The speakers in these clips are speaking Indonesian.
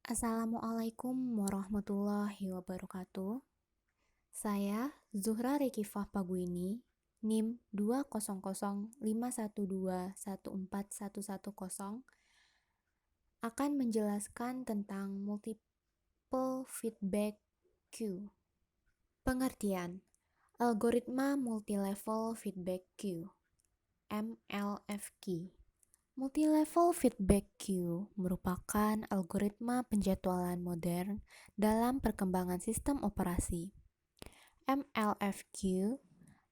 Assalamualaikum warahmatullahi wabarakatuh. Saya Zuhra Rekifah Paguini, NIM 20051214110 akan menjelaskan tentang multiple feedback queue. Pengertian: algoritma multilevel feedback queue (MLFQ). Multilevel feedback queue merupakan algoritma penjadwalan modern dalam perkembangan sistem operasi. MLFQ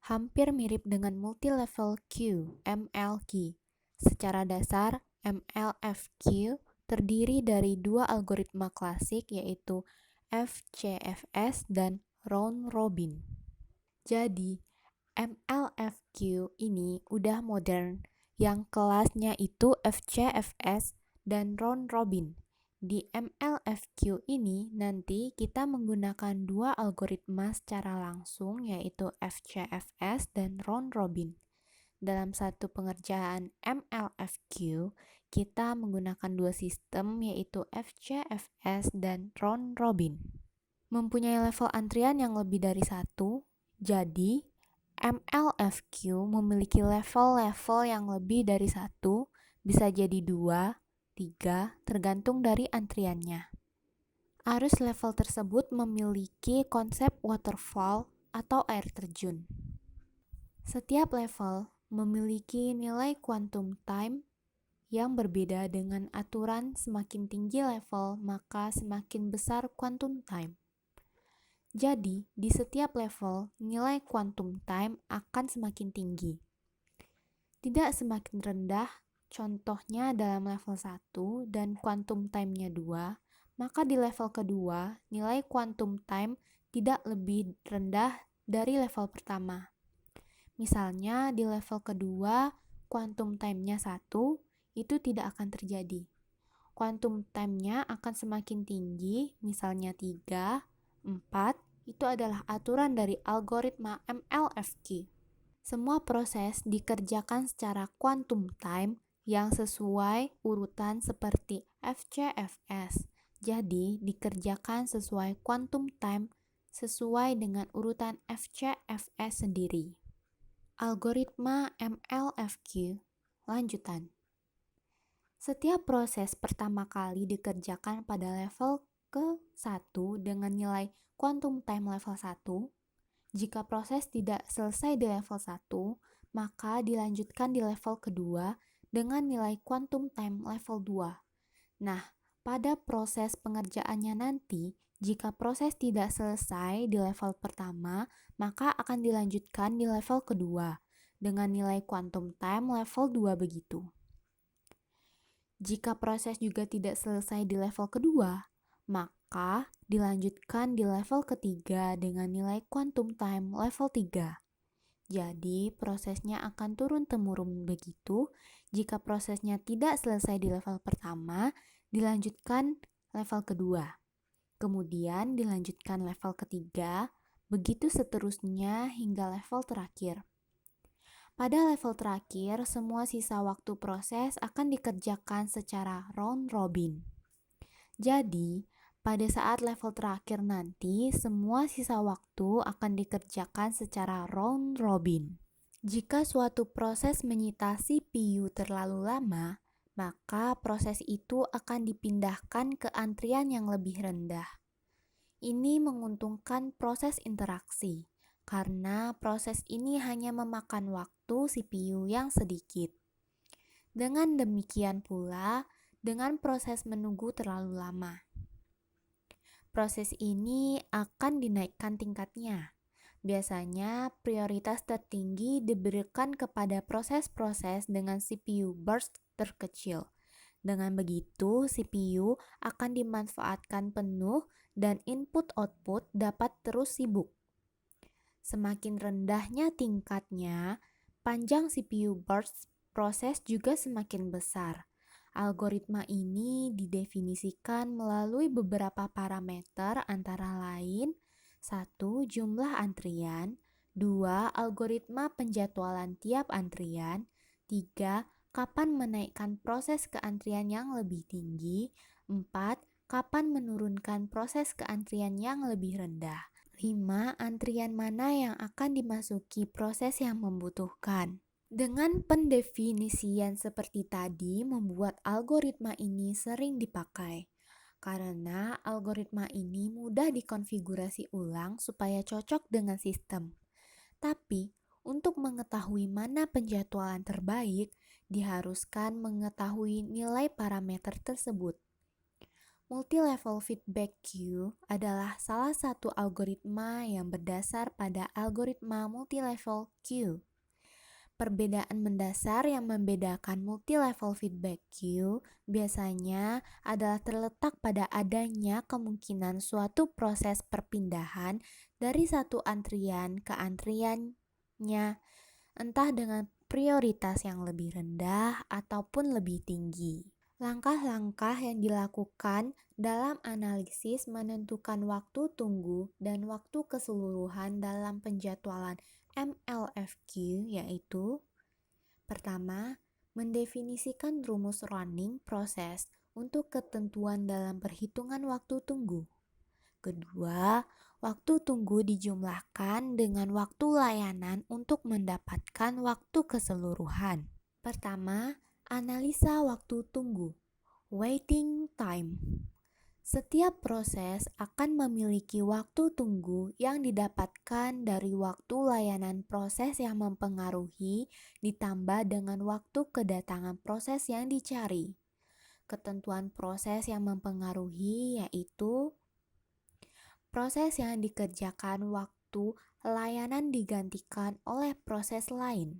hampir mirip dengan multilevel queue (MLQ). Secara dasar, MLFQ terdiri dari dua algoritma klasik, yaitu FCFS dan round robin. Jadi, MLFQ ini udah modern, yang kelasnya itu FCFS dan round robin. Di MLFQ ini nanti kita menggunakan dua algoritma secara langsung, yaitu FCFS dan round robin. Dalam satu pengerjaan MLFQ, kita menggunakan dua sistem, yaitu FCFS dan round robin. Mempunyai level antrian yang lebih dari satu, jadi MLFQ memiliki level-level yang lebih dari satu, bisa jadi 2, 3, tergantung dari antriannya. Arus level tersebut memiliki konsep waterfall atau air terjun. Setiap level memiliki nilai quantum time yang berbeda. Dengan aturan semakin tinggi level, maka semakin besar quantum time. Jadi, di setiap level, nilai quantum time akan semakin tinggi. Tidak semakin rendah, contohnya dalam level 1 dan quantum time-nya 2, maka di level kedua, nilai quantum time tidak lebih rendah dari level pertama. Misalnya, di level kedua, quantum time-nya 1, itu tidak akan terjadi. Quantum time-nya akan semakin tinggi, misalnya 3, 4, itu adalah aturan dari algoritma MLFQ. Semua proses dikerjakan secara quantum time yang sesuai urutan seperti FCFS. Jadi, dikerjakan sesuai quantum time sesuai dengan urutan FCFS sendiri. Algoritma MLFQ lanjutan. Setiap proses pertama kali dikerjakan pada level ke-1 dengan nilai quantum time level 1. Jika proses tidak selesai di level 1, maka dilanjutkan di level kedua dengan nilai quantum time level 2. Nah, pada proses pengerjaannya nanti, jika proses tidak selesai di level pertama, maka akan dilanjutkan di level kedua dengan nilai quantum time level 2 begitu. Jika proses juga tidak selesai di level kedua, maka dilanjutkan di level ketiga dengan nilai quantum time level 3. Jadi, prosesnya akan turun-temurun begitu. Jika prosesnya tidak selesai di level pertama, dilanjutkan level kedua. Kemudian dilanjutkan level ketiga, begitu seterusnya hingga level terakhir. Pada level terakhir, semua sisa waktu proses akan dikerjakan secara round robin. Jadi, pada saat level terakhir nanti, semua sisa waktu akan dikerjakan secara round robin. Jika suatu proses menyita CPU terlalu lama, maka proses itu akan dipindahkan ke antrian yang lebih rendah. Ini menguntungkan proses interaksi, karena proses ini hanya memakan waktu CPU yang sedikit. Dengan demikian pula, dengan proses menunggu terlalu lama, proses ini akan dinaikkan tingkatnya. Biasanya, prioritas tertinggi diberikan kepada proses-proses dengan CPU burst terkecil. Dengan begitu, CPU akan dimanfaatkan penuh dan input-output dapat terus sibuk. Semakin rendahnya tingkatnya, panjang CPU burst proses juga semakin besar. Algoritma ini didefinisikan melalui beberapa parameter, antara lain 1. Jumlah antrian, 2. Algoritma penjadwalan tiap antrian, 3. Kapan menaikkan proses ke antrian yang lebih tinggi, 4. Kapan menurunkan proses ke antrian yang lebih rendah? 5. Antrian mana yang akan dimasuki proses yang membutuhkan? Dengan pendefinisian seperti tadi membuat algoritma ini sering dipakai. Karena algoritma ini mudah dikonfigurasi ulang supaya cocok dengan sistem. Tapi, untuk mengetahui mana penjadwalan terbaik, diharuskan mengetahui nilai parameter tersebut. Multi-level feedback queue adalah salah satu algoritma yang berdasar pada algoritma multi-level queue. Perbedaan mendasar yang membedakan multi-level feedback queue biasanya adalah terletak pada adanya kemungkinan suatu proses perpindahan dari satu antrian ke antriannya, entah dengan prioritas yang lebih rendah ataupun lebih tinggi. Langkah-langkah yang dilakukan dalam analisis menentukan waktu tunggu dan waktu keseluruhan dalam penjadwalan MLFQ yaitu: pertama, mendefinisikan rumus running proses untuk ketentuan dalam perhitungan waktu tunggu. Kedua, waktu tunggu dijumlahkan dengan waktu layanan untuk mendapatkan waktu keseluruhan. Pertama, analisa waktu tunggu, waiting time. Setiap proses akan memiliki waktu tunggu yang didapatkan dari waktu layanan proses yang mempengaruhi ditambah dengan waktu kedatangan proses yang dicari. Ketentuan proses yang mempengaruhi yaitu proses yang dikerjakan waktu layanan digantikan oleh proses lain.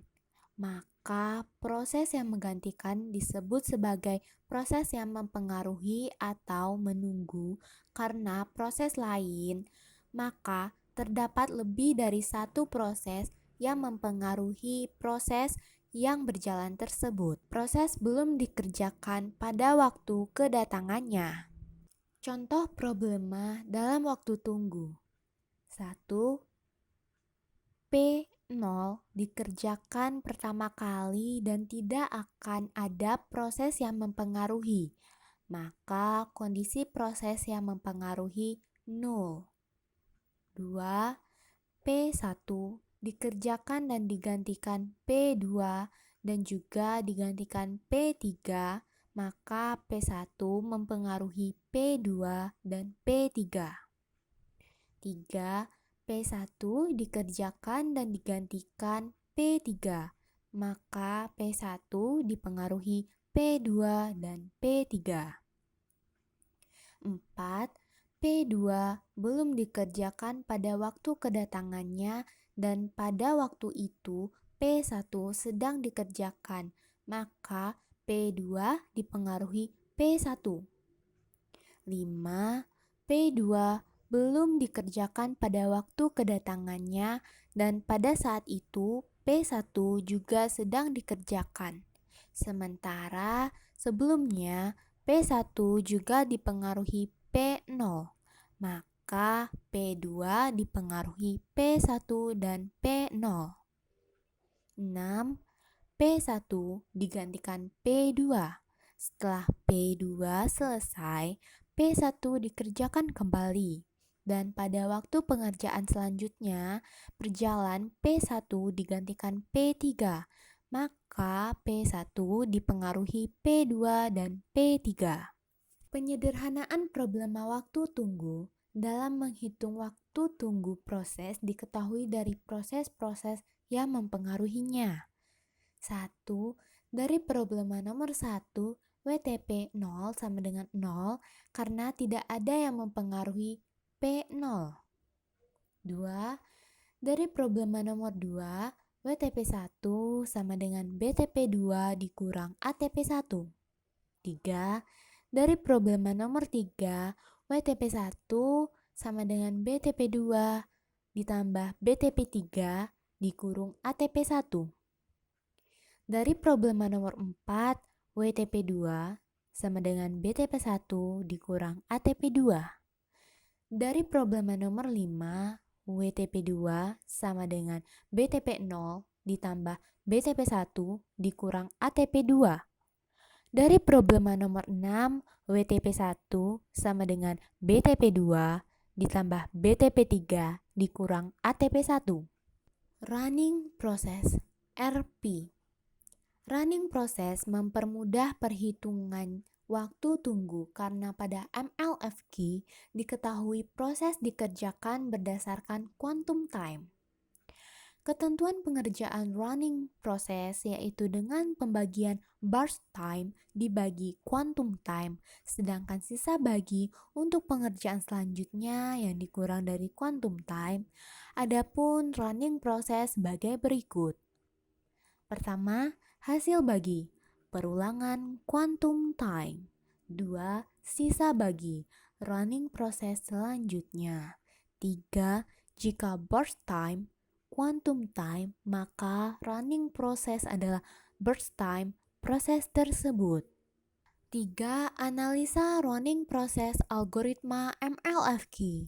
Maka proses yang menggantikan disebut sebagai proses yang mempengaruhi atau menunggu karena proses lain. Maka terdapat lebih dari satu proses yang mempengaruhi proses yang berjalan tersebut. Proses belum dikerjakan pada waktu kedatangannya. Contoh problema dalam waktu tunggu. 1. P0 dikerjakan pertama kali dan tidak akan ada proses yang mempengaruhi, maka kondisi proses yang mempengaruhi 0. 2. P1 dikerjakan dan digantikan P2 dan juga digantikan P3, maka P1 mempengaruhi P2 dan P3. 3. P1 dikerjakan dan digantikan P3, maka P1 dipengaruhi P2 dan P3. 4. P2 belum dikerjakan pada waktu kedatangannya dan pada waktu itu P1 sedang dikerjakan, maka P2 dipengaruhi P1. 5. P2 belum dikerjakan pada waktu kedatangannya dan pada saat itu P1 juga sedang dikerjakan. Sementara sebelumnya P1 juga dipengaruhi P0, maka P2 dipengaruhi P1 dan P0. 6. P1 digantikan P2. Setelah P2 selesai, P1 dikerjakan kembali. Dan pada waktu pengerjaan selanjutnya, berjalan P1 digantikan P3, maka P1 dipengaruhi P2 dan P3. Penyederhanaan problema waktu tunggu dalam menghitung waktu tunggu proses diketahui dari proses-proses yang mempengaruhinya. 1. Dari problema nomor 1, WTP 0 sama dengan 0 karena tidak ada yang mempengaruhi P0. 2. Dari problema nomor 2, WTP 1 sama dengan BTP 2 dikurang ATP 1. 3. Dari problema nomor 3, WTP 1 sama dengan BTP 2 ditambah BTP 3 dikurung ATP 1. Dari problema nomor 4, WTP 2 sama dengan BTP 1 dikurang ATP 2. Dari problema nomor 5, WTP 2 sama dengan BTP 0 ditambah BTP 1 dikurang ATP 2. Dari problema nomor 6, WTP1 sama dengan BTP2 ditambah BTP3 dikurang ATP1. Running process RP. Running process mempermudah perhitungan waktu tunggu karena pada MLFQ diketahui proses dikerjakan berdasarkan quantum time. Ketentuan pengerjaan running process yaitu dengan pembagian burst time dibagi quantum time, sedangkan sisa bagi untuk pengerjaan selanjutnya yang dikurang dari quantum time. Adapun running process sebagai berikut. Pertama, hasil bagi, perulangan quantum time. 2. Sisa bagi, running process selanjutnya. 3. Jika burst time, quantum time, maka running process adalah burst time proses tersebut. 3. Analisa running process algoritma MLFQ.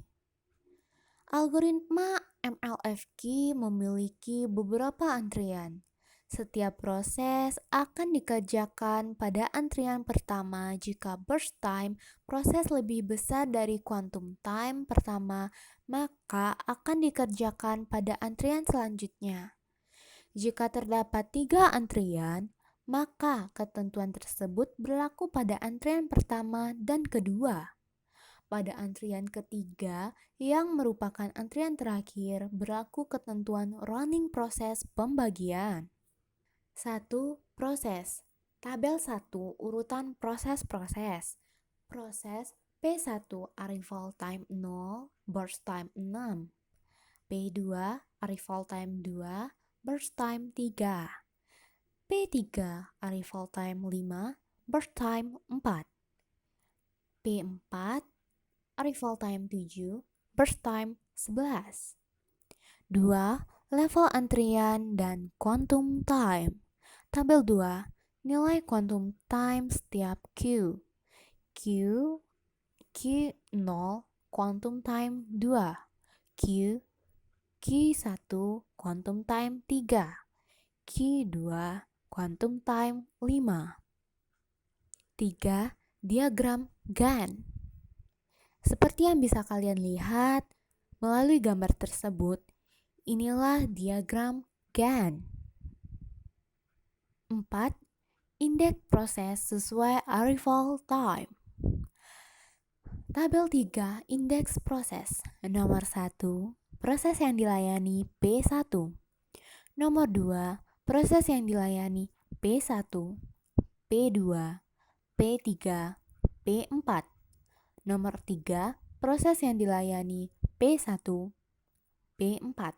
Algoritma MLFQ memiliki beberapa antrian. Setiap proses akan dikerjakan pada antrian pertama jika burst time proses lebih besar dari quantum time pertama, maka akan dikerjakan pada antrian selanjutnya. Jika terdapat 3 antrian, maka ketentuan tersebut berlaku pada antrian pertama dan kedua. Pada antrian ketiga, yang merupakan antrian terakhir, berlaku ketentuan running proses pembagian. 1. Proses. Tabel 1 urutan proses-proses. Proses P1 arrival time 0, burst time 6. P2 arrival time 2, burst time 3. P3 arrival time 5, burst time 4. P4 arrival time 7, burst time 11. 2. Level antrian dan quantum time. Tabel 2, nilai quantum time setiap Q. Q0 quantum time 2. Q1 quantum time 3. Q2 quantum time 5. 3. Diagram Gantt. Seperti yang bisa kalian lihat melalui gambar tersebut, inilah diagram Gantt. 4. Indeks proses sesuai arrival time. Tabel 3, indeks proses. Nomor 1, proses yang dilayani P1. Nomor 2, proses yang dilayani P1, P2, P3, P4. Nomor 3, proses yang dilayani P1, P4.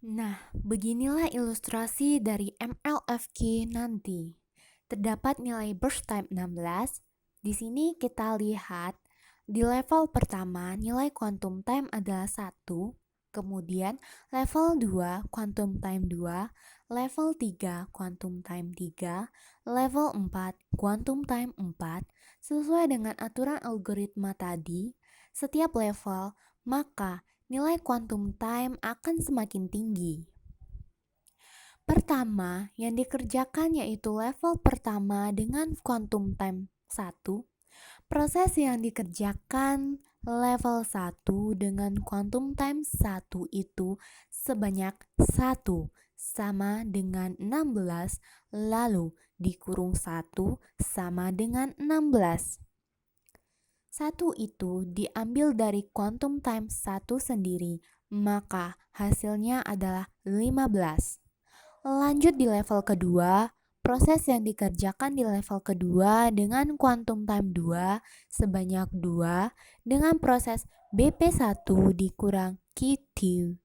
Nah, beginilah ilustrasi dari MLFQ nanti. Terdapat nilai burst time 16. Di sini kita lihat di level pertama nilai quantum time adalah 1, kemudian level 2 quantum time 2, level 3 quantum time 3, level 4 quantum time 4. Sesuai dengan aturan algoritma tadi, setiap level maka nilai quantum time akan semakin tinggi. Pertama, yang dikerjakan yaitu level pertama dengan quantum time 1. Proses yang dikerjakan level 1 dengan quantum time 1 itu sebanyak 1 sama dengan 16, lalu dikurung 1 sama dengan 16. 1 itu diambil dari quantum time 1 sendiri, maka hasilnya adalah 15. Lanjut di level kedua, proses yang dikerjakan di level kedua dengan quantum time 2 sebanyak 2 dengan proses BP1 dikurang Q2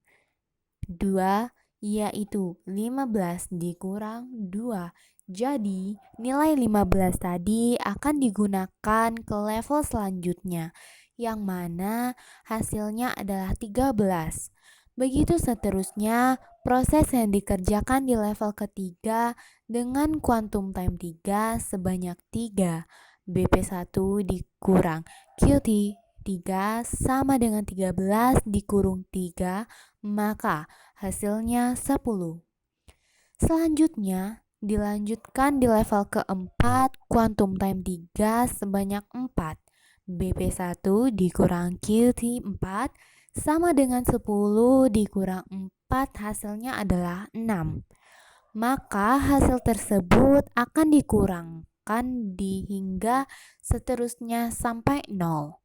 2 yaitu 15 dikurang 2. Jadi, nilai 15 tadi akan digunakan ke level selanjutnya, yang mana hasilnya adalah 13. Begitu seterusnya, proses yang dikerjakan di level ketiga dengan quantum time 3 sebanyak 3. BP1 dikurang QT 3 sama dengan 13 dikurung 3, maka hasilnya 10. Selanjutnya, Dilanjutkan di level keempat, quantum time 3 sebanyak 4. BP1 dikurang QT4 sama dengan 10 dikurang 4 hasilnya adalah 6. Maka hasil tersebut akan dikurangkan hingga seterusnya sampai 0.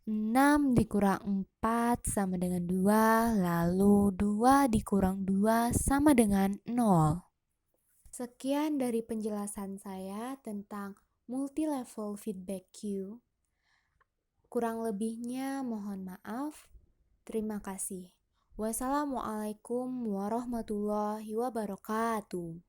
6 dikurang 4 sama dengan 2, lalu 2 dikurang 2 sama dengan 0. Sekian dari penjelasan saya tentang multi-level feedback queue. Kurang lebihnya mohon maaf. Terima kasih. Wassalamualaikum warahmatullahi wabarakatuh.